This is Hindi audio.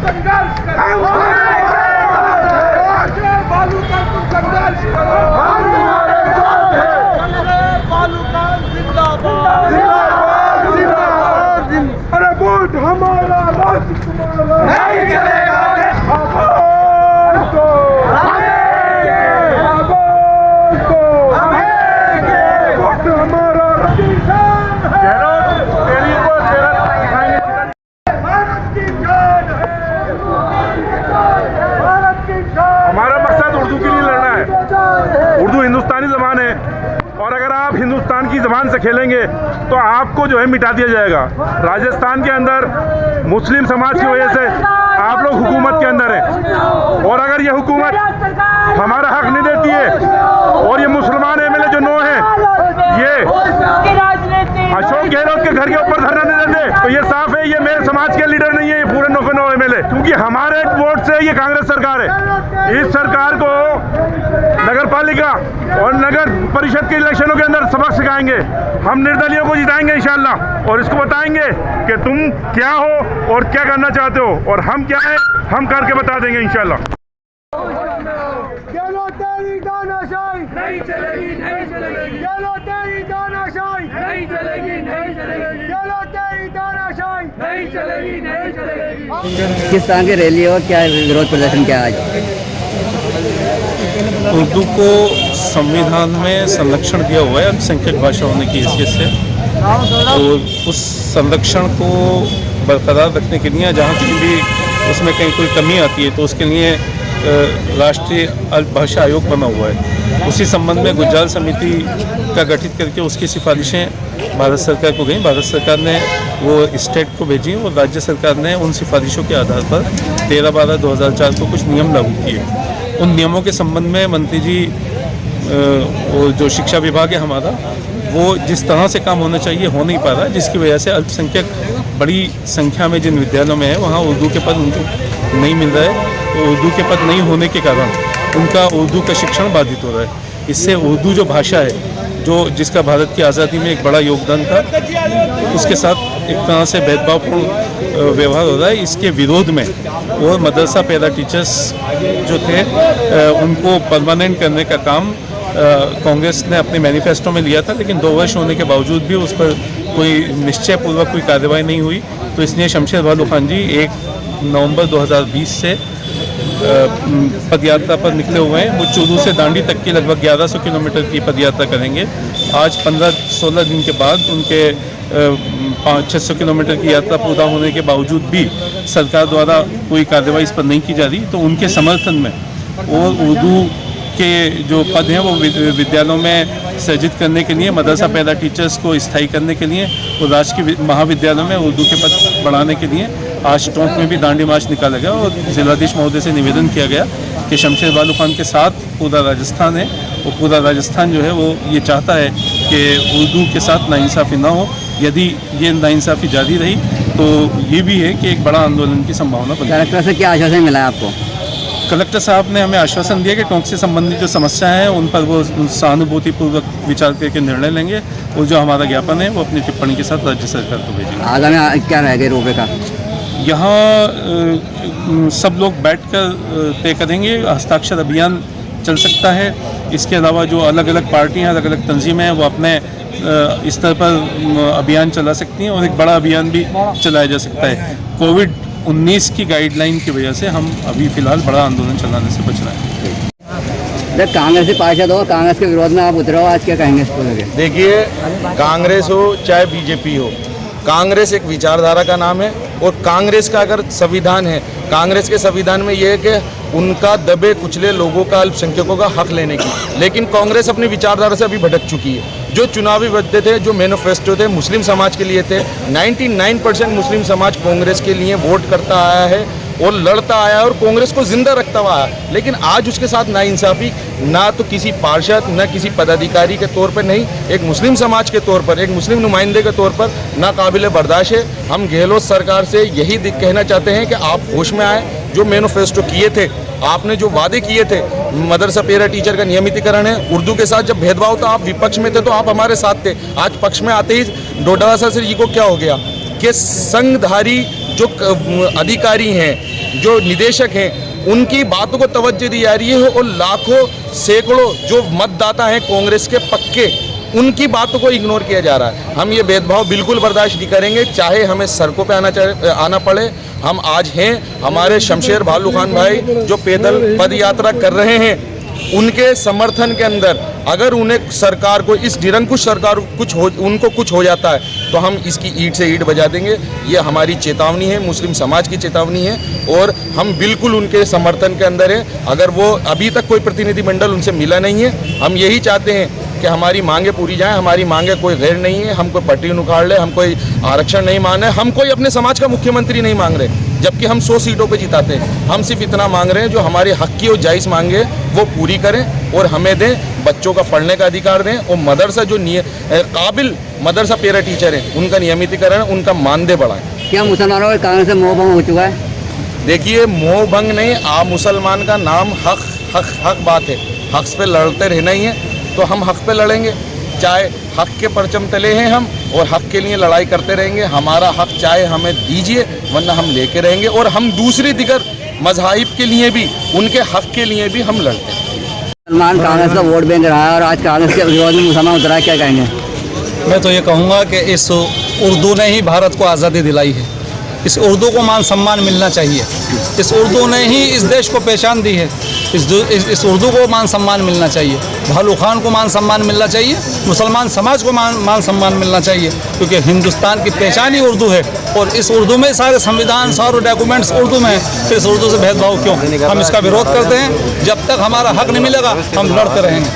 संघर्ष करो, बालू का तुम संघर्ष करो, बालू का जिंदाबाद, अरे वोट हमारा राष्ट्र तुम्हारा नहीं चलेगा, हमारा मकसद उर्दू के लिए लड़ना है। उर्दू हिंदुस्तानी ज़बान है और अगर आप हिंदुस्तान की ज़बान से खेलेंगे तो आपको जो है मिटा दिया जाएगा। राजस्थान के अंदर मुस्लिम समाज की वजह से आप लोग हुकूमत के अंदर हैं और अगर ये हुकूमत हमारा हक नहीं देती है और ये मुसलमान एमएलए जो 9 हैं ये अशोक गहलोत के घर के ऊपर धरना नहीं देते तो ये साफ है ये मेरे समाज के लीडर नहीं है, ये पूरे 9 के 9 एमएलए, क्योंकि हमारे वोट से ये कांग्रेस सरकार है। इस सरकार को नगर पालिका और नगर परिषद के इलेक्शनों के अंदर सबक सिखाएंगे। हम निर्दलियों को जिताएंगे इंशाल्लाह और इसको बताएंगे कि तुम क्या हो और क्या करना चाहते हो और हम क्या है हम करके बता देंगे इंशाल्लाह। नहीं चलेगी, नहीं चलेगी, नहीं चलेगी, नहीं चलेगी, नहीं चलेगी, नहीं चलेगी। किस तरह की रैली और क्या विरोध प्रदर्शन क्या आज? उर्दू को संविधान में संरक्षण दिया हुआ है अल्पसंख्यक भाषा होने की हैसियत से, और उस संरक्षण को बरकरार रखने के लिए जहाँ कहीं भी उसमें कहीं कोई कमी आती है तो उसके लिए राष्ट्रीय अल्प भाषा आयोग बना हुआ है। उसी संबंध में गुजराल समिति का गठित करके उसकी सिफारिशें भारत सरकार को गई। भारत सरकार ने वो स्टेट को भेजी और राज्य सरकार ने उन सिफारिशों के आधार पर 13/12/2004 को कुछ नियम लागू किए। उन नियमों के संबंध में मंत्री जी जो शिक्षा विभाग है हमारा वो जिस तरह से काम होना चाहिए हो नहीं पा रहा, जिसकी वजह से अल्पसंख्यक बड़ी संख्या में जिन विद्यालयों में है वहाँ उर्दू के पद उनको नहीं मिल रहा है। तो उर्दू के पद नहीं होने के कारण उनका उर्दू का शिक्षण बाधित हो रहा है। इससे उर्दू जो भाषा है जो जिसका भारत की आज़ादी में एक बड़ा योगदान था उसके साथ एक तरह से भेदभावपूर्ण व्यवहार हो रहा है। इसके विरोध में और मदरसा पैरा टीचर्स जो थे उनको परमानेंट करने का काम कांग्रेस ने अपने मैनिफेस्टो में लिया था, लेकिन 2 वर्ष होने के बावजूद भी उस पर कोई निश्चयपूर्वक कोई कार्रवाई नहीं हुई। तो इसलिए शमशेर बालू खान जी 1 नवंबर 2020 से पदयात्रा पर निकले हुए हैं। वो चूरू से दांडी तक की लगभग 1100 किलोमीटर की पदयात्रा करेंगे। आज 15-16 दिन के बाद उनके 500-600 किलोमीटर की यात्रा पूरा होने के बावजूद भी सरकार द्वारा कोई कार्रवाई इस पर नहीं की जा रही। तो उनके समर्थन में और उर्दू के जो पद हैं वो विद्यालयों में सृजित करने के लिए, मदरसा पैरा टीचर्स को स्थायी करने के लिए और राजकीय महाविद्यालयों में उर्दू के पद बढ़ाने के लिए आज टोंक में भी दांडी मार्च निकाला गया और जिलाधीश महोदय से निवेदन किया गया कि शमशेर बालू खान के साथ पूरा राजस्थान है और पूरा राजस्थान जो है वो ये चाहता है कि उर्दू के साथ नाइंसाफ़ी ना हो। यदि ये नाइंसाफ़ी जारी रही तो ये भी है कि एक बड़ा आंदोलन की संभावना बनी। कलेक्टर से क्या आश्वासन मिला है आपको? कलेक्टर साहब ने हमें आश्वासन दिया कि टोंक से संबंधित जो समस्याएं हैं उन पर वो सहानुभूतिपूर्वक विचार करके निर्णय लेंगे और जो हमारा ज्ञापन है वो अपनी टिप्पणी के साथ राज्य सरकार को भेजेंगे। आगामी क्या रहेगा रोपवे का? यहाँ सब लोग बैठकर तय करेंगे। हस्ताक्षर अभियान चल सकता है। इसके अलावा जो अलग अलग पार्टियाँ अलग अलग तंजीमें हैं वो अपने स्तर पर अभियान चला सकती हैं और एक बड़ा अभियान भी चलाया जा सकता है। कोविड-19 की गाइडलाइन की वजह से हम अभी फ़िलहाल बड़ा आंदोलन चलाने से बच रहे हैं। जब कांग्रेस के पार्षद हो, कांग्रेस के विरोध में आप उतरे हो, आज क्या कहेंगे इसको लेकर? देखिए, कांग्रेस हो चाहे बीजेपी हो, कांग्रेस एक विचारधारा का नाम है और कांग्रेस का अगर संविधान है, कांग्रेस के संविधान में ये है कि उनका दबे कुचले लोगों का, अल्पसंख्यकों का हक लेने की। लेकिन कांग्रेस अपनी विचारधारा से अभी भटक चुकी है। जो चुनावी वादे थे, जो मैनिफेस्टो थे, मुस्लिम समाज के लिए थे। 99% मुस्लिम समाज कांग्रेस के लिए वोट करता आया है और लड़ता आया है और कांग्रेस को जिंदा रखता हुआ है। लेकिन आज उसके साथ नाइंसाफ़ी ना तो किसी पार्षद न किसी पदाधिकारी के तौर पर नहीं, एक मुस्लिम समाज के तौर पर, एक मुस्लिम नुमाइंदे के तौर पर ना काबिल बर्दाश्त है। हम गहलोत सरकार से यही कहना चाहते हैं कि आप होश में आए। जो मैनिफेस्टो किए थे, आपने जो वादे किए थे, मदरसा पैरा टीचर का नियमितीकरण है, उर्दू के साथ जब भेदभाव था, आप विपक्ष में थे तो आप हमारे साथ थे। आज पक्ष में आते ही डोडाला सर जी को क्या हो गया कि संघधारी जो अधिकारी हैं, जो निदेशक हैं उनकी बातों को तवज्जो दी जा रही है और लाखों सैकड़ों जो मतदाता हैं कांग्रेस के पक्के उनकी बातों को इग्नोर किया जा रहा है। हम ये भेदभाव बिल्कुल बर्दाश्त नहीं करेंगे, चाहे हमें सड़कों पे आना पड़े। हम आज हैं, हमारे शमशेर भालू खान भाई जो पैदल पद यात्रा कर रहे हैं उनके समर्थन के अंदर अगर उन्हें सरकार को, इस निरंकुश सरकार उनको कुछ हो जाता है तो हम इसकी ईंट से ईंट बजा देंगे। ये हमारी चेतावनी है, मुस्लिम समाज की चेतावनी है और हम बिल्कुल उनके समर्थन के अंदर हैं। अगर वो अभी तक कोई प्रतिनिधिमंडल उनसे मिला नहीं है, हम यही चाहते हैं कि हमारी मांगे पूरी जाएं। हमारी मांगे कोई गैर नहीं है, हम कोई पट्टी उखाड़ ले, हम कोई आरक्षण नहीं मांग रहे, हम कोई अपने समाज का मुख्यमंत्री नहीं मांग रहे, जबकि हम 100 सीटों पे जिताते हैं। हम सिर्फ इतना मांग रहे हैं जो हमारे हक की और जायज़ मांगे वो पूरी करें और हमें दें, बच्चों का पढ़ने का अधिकार दें और मदरसा जो काबिल मदरसा पैरा टीचर हैं उनका नियमितीकरण, उनका मानदेय बढ़ाएं। क्या मुसलमानों के कांग्रेस से मोह भंग हो चुका है? देखिए, मोह भंग नहीं, आप मुसलमान का नाम हक बात है। हक पे लड़ते रहना ही है तो हम हक पे लड़ेंगे, चाहे हक के परचम तले हैं हम और हक के लिए लड़ाई करते रहेंगे। हमारा हक चाहे हमें दीजिए वरना हम लेके रहेंगे और हम दूसरी दिगर मज़ाहिब के लिए भी, उनके हक के लिए भी हम लड़ते हैं। मुसलमान कांग्रेस का वोट बैंक रहा है और आज कांग्रेस के विरोध में मुसलमान उतरा है, क्या कहेंगे? मैं तो ये कहूँगा कि इस उर्दू ने ही भारत को आज़ादी दिलाई है। इस उर्दू को मान सम्मान मिलना चाहिए। इस उर्दू ने ही इस देश को पहचान दी है। इस उर्दू को मान सम्मान मिलना चाहिए। भालू खान को मान सम्मान मिलना चाहिए, मुसलमान समाज को मान सम्मान मिलना चाहिए, क्योंकि हिंदुस्तान की पहचान ही उर्दू है और इस उर्दू में सारे संविधान, सारे डॉक्यूमेंट्स उर्दू में है। फिर इस उर्दू से भेदभाव क्यों? हम इसका विरोध करते हैं। जब तक हमारा हक नहीं मिलेगा हम लड़ते रहेंगे।